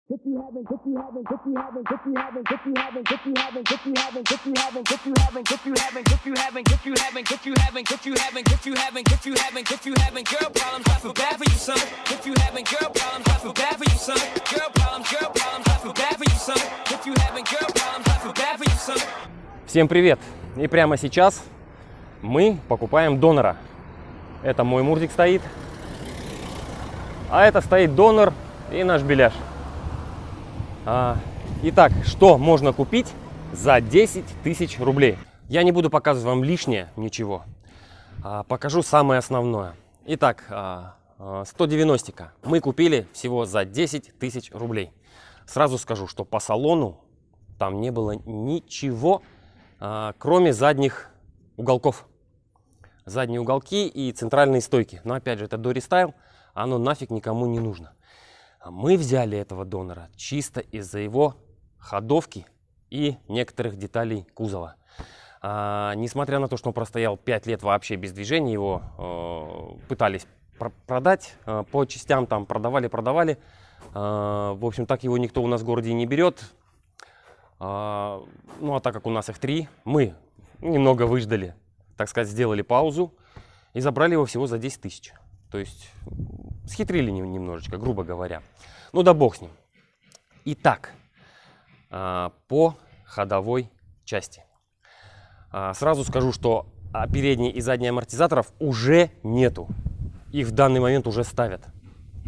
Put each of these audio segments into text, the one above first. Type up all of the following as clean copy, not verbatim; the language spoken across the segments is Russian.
Всем привет! И прямо сейчас мы покупаем донора. Это мой Мурзик стоит, а это стоит донор и наш беляш. Итак, что можно купить за 10 тысяч рублей? Я не буду показывать вам лишнее ничего, покажу самое основное. Итак, 190-ка мы купили всего за 10 тысяч рублей. Сразу скажу, что по салону там не было ничего, кроме задних уголков. Задние уголки и центральные стойки. Но опять же, это дорестайл, оно нафиг никому не нужно. Мы взяли этого донора чисто из-за его ходовки и некоторых деталей кузова. Несмотря на то, что он простоял 5 лет вообще без движения, его пытались продать по частям, там продавали. В общем, так его никто у нас в городе не берет. Ну а так как у нас их 3, мы немного выждали, так сказать, сделали паузу и забрали его всего за 10 тысяч. То есть схитрили немножечко, грубо говоря. Ну да бог с ним. Итак, по ходовой части. Сразу скажу, что передние и задние амортизаторов уже нету. Их в данный момент уже ставят.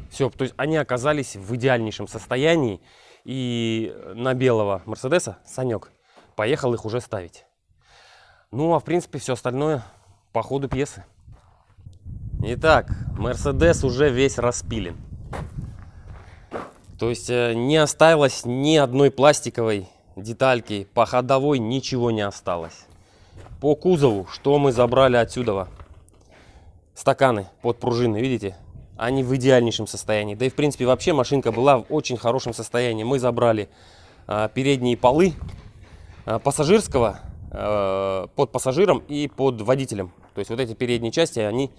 Все, то есть они оказались в идеальнейшем состоянии. И на белого Мерседеса Санек поехал их уже ставить. Ну а в принципе все остальное по ходу пьесы. Итак, Мерседес уже весь распилен. То есть не осталось ни одной пластиковой детальки. По ходовой ничего не осталось. По кузову, что мы забрали отсюда? Стаканы под пружины, видите? Они в идеальнейшем состоянии. Да и в принципе вообще машинка была в очень хорошем состоянии. Мы забрали передние полы пассажирского под пассажиром и под водителем. То есть вот эти передние части, они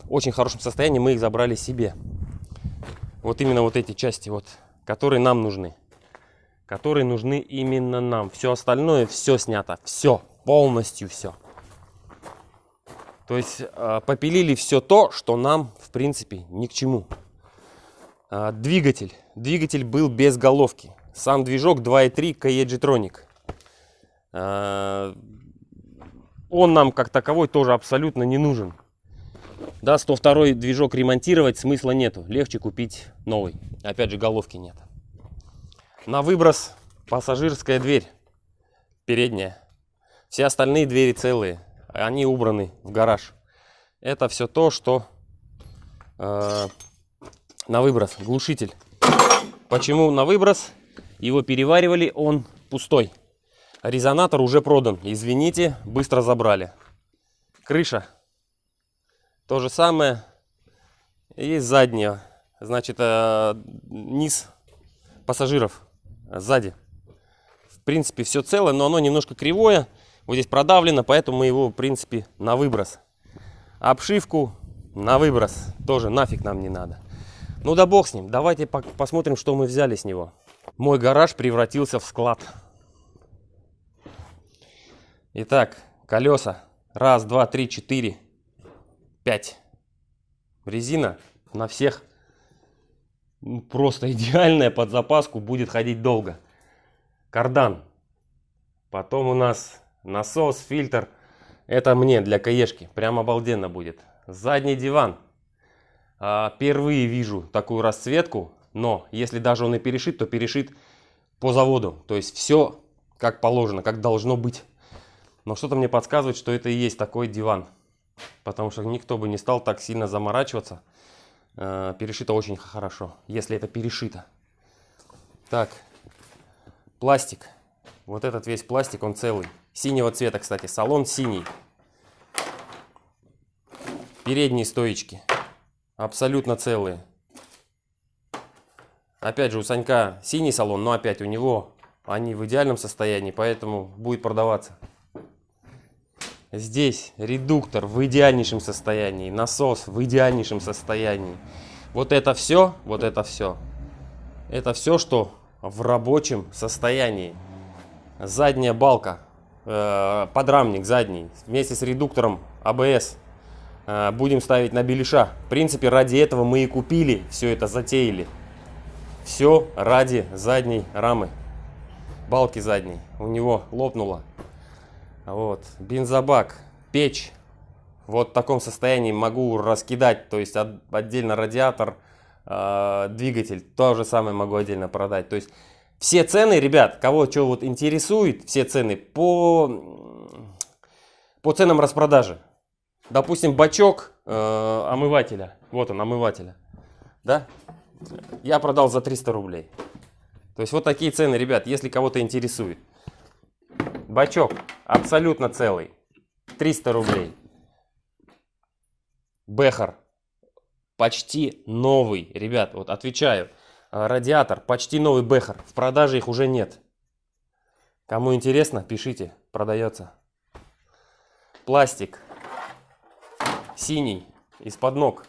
в очень хорошем состоянии. Мы их забрали себе. Вот именно вот эти части, вот, которые нам нужны. Которые нужны именно нам. Все остальное, все снято. Все, полностью все. То есть попилили все то, что нам в принципе ни к чему. Двигатель. Двигатель был без головки. Сам движок 2.3 KE G-Tronic. Он нам как таковой тоже абсолютно не нужен. Да, 102-й движок ремонтировать смысла нету. Легче купить новый. Опять же, головки нет. На выброс пассажирская дверь. Передняя. Все остальные двери целые. Они убраны в гараж. Это все то, что на выброс. Глушитель. Почему на выброс? Его переваривали, он пустой. Резонатор уже продан. Извините, быстро забрали. Крыша. То же самое. И задняя. Значит, низ пассажиров. Сзади. В принципе, все целое, но оно немножко кривое. Вот здесь продавлено, поэтому мы его, в принципе, на выброс. Обшивку на выброс. Тоже нафиг нам не надо. Ну да бог с ним. Давайте посмотрим, что мы взяли с него. Мой гараж превратился в склад. Итак, колеса. 1, 2, 3, 4, 5. Резина на всех. Ну, просто идеальная, под запаску, будет ходить долго. Кардан. Потом у нас насос, фильтр. Это мне для каешки. Прям обалденно будет. Задний диван. Впервые вижу такую расцветку. Но если даже он и перешит, то перешит по заводу. То есть все как положено, как должно быть. Но что-то мне подсказывает, что это и есть такой диван. Потому что никто бы не стал так сильно заморачиваться. Перешито очень хорошо, если это перешито. Так. Пластик. Вот этот весь пластик, он целый. Синего цвета, кстати. Салон синий. Передние стоечки. Абсолютно целые. Опять же, у Санька синий салон, но опять у него они в идеальном состоянии, поэтому будет продаваться. Здесь редуктор в идеальнейшем состоянии. Насос в идеальнейшем состоянии. Вот это все, это все, что в рабочем состоянии. Задняя балка, подрамник задний, вместе с редуктором АБС будем ставить на беляша. В принципе, ради этого мы и купили, все это затеяли. Все ради задней рамы, балки задней. У него лопнуло. Вот. Бензобак, печь. Вот в таком состоянии могу раскидать. То есть отдельно радиатор, двигатель. То же самое могу отдельно продать. То есть все цены, ребят, кого что вот интересует, все цены по ценам распродажи. Допустим, бачок омывателя. Вот он, омывателя. Да? Я продал за 300 рублей. То есть вот такие цены, ребят, если кого-то интересует. Бачок абсолютно целый. 300 рублей. Бехер. Почти новый. Ребят, вот отвечаю. Радиатор. Почти новый Бехер. В продаже их уже нет. Кому интересно, пишите. Продается. Пластик. Синий. Из-под ног.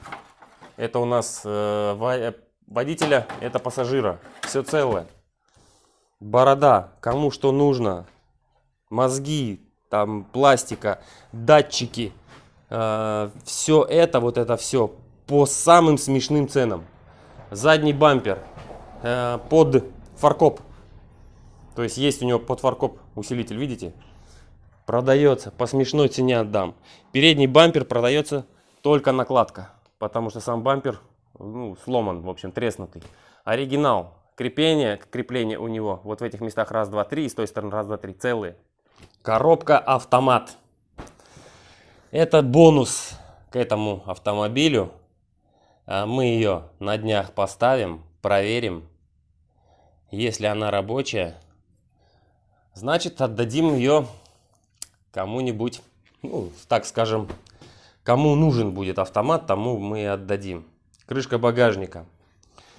Это у нас водителя, это пассажира. Все целое. Борода. Кому что нужно. Мозги. Там пластика. Датчики. Все это, вот это все по самым смешным ценам. Задний бампер под фаркоп. То есть у него под фаркоп усилитель, видите? Продается, по смешной цене отдам. Передний бампер продается только накладка. Потому что сам бампер сломан, в общем, треснутый. Оригинал. Крепление у него вот в этих местах раз, два, три. И с той стороны раз, два, три. Целые. Коробка автомат. Это бонус к этому автомобилю. Мы ее на днях поставим, проверим. Если она рабочая, значит отдадим ее кому-нибудь, так скажем, кому нужен будет автомат, тому мы и отдадим. Крышка багажника.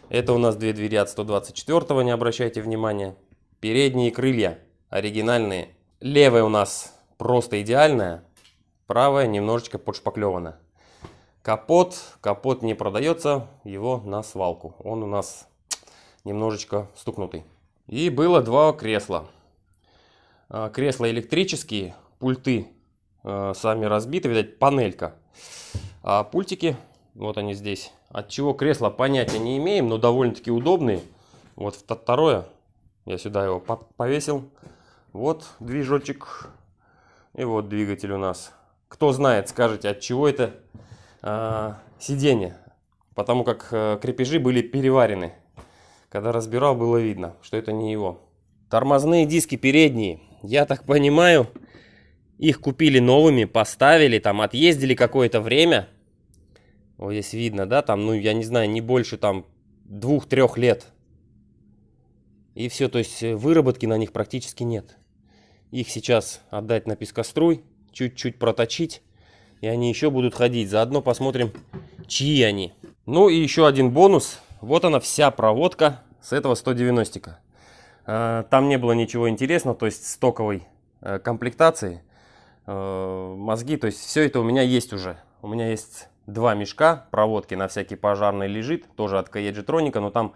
Это у нас две двери от 124-го, не обращайте внимания. Передние крылья оригинальные. Левая у нас просто идеальная. Правая немножечко подшпаклевана. Капот не продается, его на свалку. Он у нас немножечко стукнутый. И было два кресла. Кресла электрические, пульты сами разбиты, видать, панелька. А пультики, вот они здесь. От чего кресла понятия не имеем, но довольно-таки удобные. Вот второе, я сюда его повесил. Вот движочек. И вот двигатель у нас. Кто знает, скажите, от чего это сиденье. Потому как крепежи были переварены. Когда разбирал, было видно, что это не его. Тормозные диски передние. Я так понимаю, их купили новыми, поставили, там отъездили какое-то время. Вот здесь видно, да, там, я не знаю, не больше там 2-3 лет. И все, то есть выработки на них практически нет. Их сейчас отдать на пескоструй, чуть-чуть проточить, и они еще будут ходить. Заодно посмотрим, чьи они. Ну и еще один бонус. Вот она вся проводка с этого 190-ка. Там не было ничего интересного, то есть стоковой комплектации. Мозги, то есть все это у меня есть уже. У меня есть 2 мешка проводки на всякий пожарный лежит, тоже от Каеджитроника, но там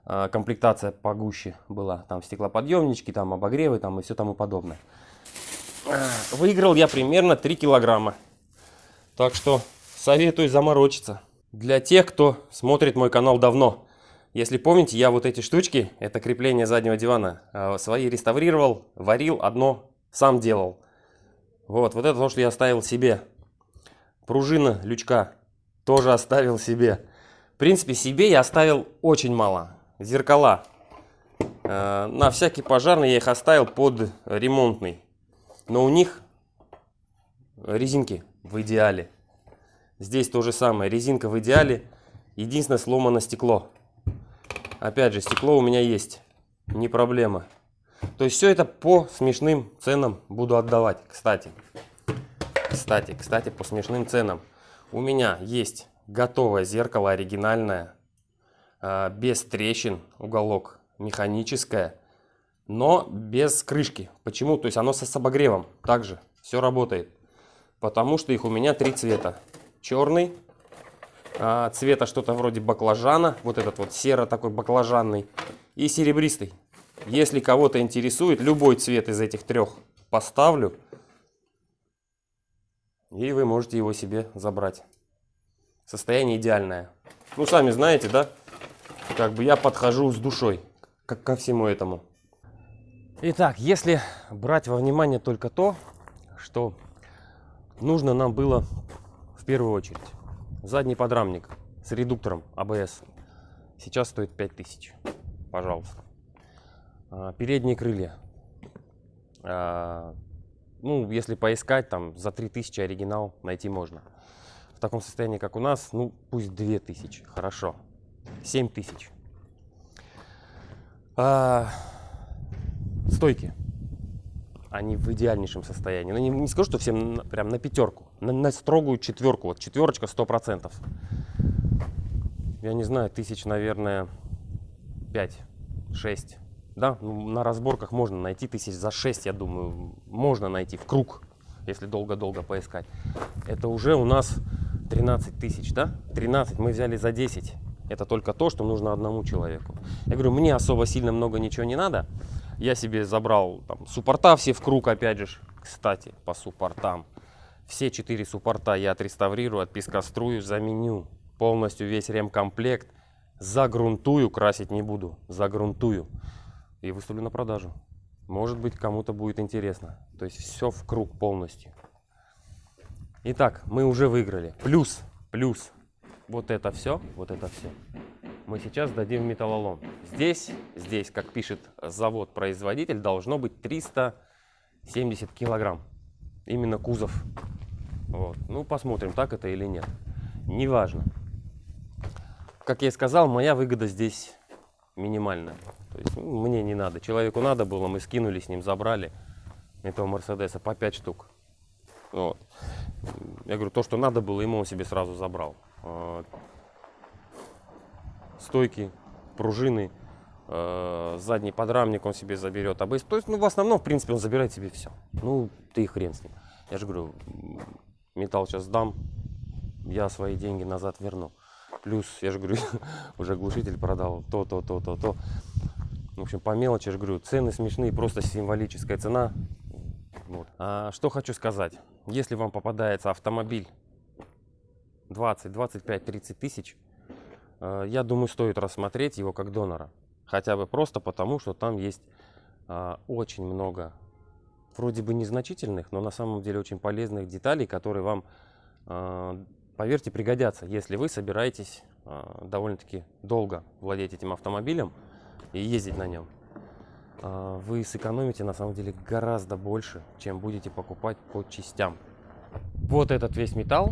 комплектация погуще была. Там стеклоподъемнички, там обогревы, там и все тому подобное. Выиграл я примерно 3 килограмма. Так что советую заморочиться. Для тех, кто смотрит мой канал давно. Если помните, я вот эти штучки, это крепление заднего дивана, свои реставрировал, варил, одно сам делал. Вот это то, что я оставил себе. Пружина лючка тоже оставил себе. В принципе, себе я оставил очень мало. Зеркала. На всякий пожарный я их оставил под ремонтный. Но у них резинки в идеале. Здесь то же самое. Резинка в идеале. Единственное, сломано стекло. Опять же, стекло у меня есть. Не проблема. То есть все это по смешным ценам буду отдавать. Кстати, по смешным ценам. У меня есть готовое зеркало оригинальное. Без трещин. Уголок механическое. Но без крышки. Почему? То есть оно с обогревом. Также все работает. Потому что их у меня 3 цвета. Черный, цвета что-то вроде баклажана. Вот этот вот серо такой баклажанный. И серебристый. Если кого-то интересует, любой цвет из этих трех поставлю. И вы можете его себе забрать. Состояние идеальное. Ну, сами знаете, да? Как бы я подхожу с душой ко всему этому. Итак, если брать во внимание только то, что нужно нам было в первую очередь. Задний подрамник с редуктором ABS сейчас стоит 5000. Пожалуйста. Передние крылья. Ну, если поискать, там за 3000 оригинал найти можно. В таком состоянии, как у нас, ну, пусть 2000. Хорошо. 7000. Стойки. Они в идеальнейшем состоянии. Ну, не скажу, что всем прям на пятерку. На строгую четверку. Вот четверочка 100%. Я не знаю, тысяч, наверное, 5-6. Да, на разборках можно найти тысяч за 6, я думаю. Можно найти в круг, если долго-долго поискать. Это уже у нас 13 тысяч, да? 13 мы взяли за 10. Это только то, что нужно одному человеку. Я говорю, мне особо сильно много ничего не надо. Я себе забрал там, суппорта все в круг, опять же. Кстати, по суппортам. Все 4 суппорта я отреставрирую, отпескострую, заменю. Полностью весь ремкомплект. Загрунтую, красить не буду. Загрунтую. И выставлю на продажу. Может быть, кому-то будет интересно. То есть все в круг полностью. Итак, мы уже выиграли. Плюс. Вот это все. Мы сейчас дадим в металлолом. Здесь, как пишет завод-производитель, должно быть 370 килограмм. Именно кузов. Вот. Ну, посмотрим, так это или нет. Неважно. Как я и сказал, моя выгода здесь минимальная. То есть, ну, мне не надо. Человеку надо было, мы скинули с ним, забрали этого Мерседеса по 5 штук. Вот. Я говорю, то, что надо было, ему он себе сразу забрал. Стойки, пружины, задний подрамник он себе заберет. АБС. То есть, ну, в основном, в принципе, он забирает себе все. Ну, ты и хрен с ним. Я же говорю, металл сейчас сдам, я свои деньги назад верну. Плюс, я же говорю, уже глушитель продал, то. В общем, по мелочи, я же говорю, цены смешные, просто символическая цена. Вот. Что хочу сказать. Если вам попадается автомобиль 20, 25, 30 тысяч, я думаю, стоит рассмотреть его как донора. Хотя бы просто потому, что там есть очень много вроде бы незначительных, но на самом деле очень полезных деталей, которые вам, поверьте, пригодятся, если вы собираетесь довольно-таки долго владеть этим автомобилем и ездить на нем. Вы сэкономите на самом деле гораздо больше, чем будете покупать по частям. Вот этот весь металл,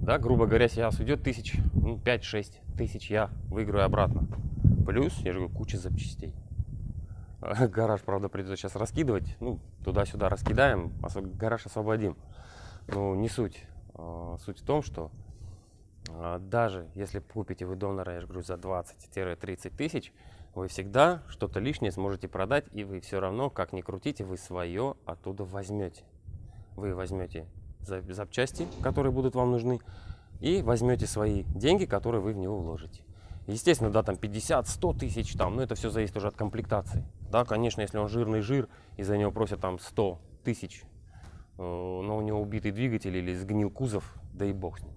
да, грубо говоря, сейчас уйдет 5-6 тысяч, я выиграю обратно. Плюс, я же говорю, куча запчастей. Гараж, правда, придется сейчас раскидывать. Ну, туда-сюда раскидаем, гараж освободим. Ну, не суть. Суть в том, что даже если купите вы донора, я же говорю, за 20-30 тысяч, вы всегда что-то лишнее сможете продать, и вы все равно, как ни крутите, вы свое оттуда возьмете. Вы возьмете запчасти, которые будут вам нужны, и возьмете свои деньги, которые вы в него вложите. Естественно, да, там 50-100 тысяч, там, но это все зависит уже от комплектации. Да, конечно, если он жирный жир, и за него просят там 100 тысяч, но у него убитый двигатель или сгнил кузов, да и бог с ним.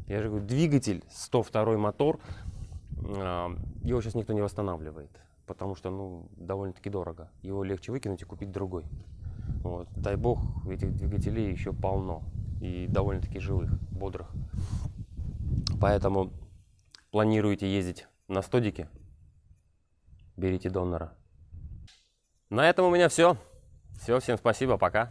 Я же говорю, двигатель, 102 мотор, его сейчас никто не восстанавливает, потому что, ну, довольно-таки дорого. Его легче выкинуть и купить другой. Вот. Дай бог, этих двигателей еще полно. И довольно-таки живых, бодрых. Поэтому планируете ездить на стодике, берите донора. На этом у меня все. Всем спасибо, пока.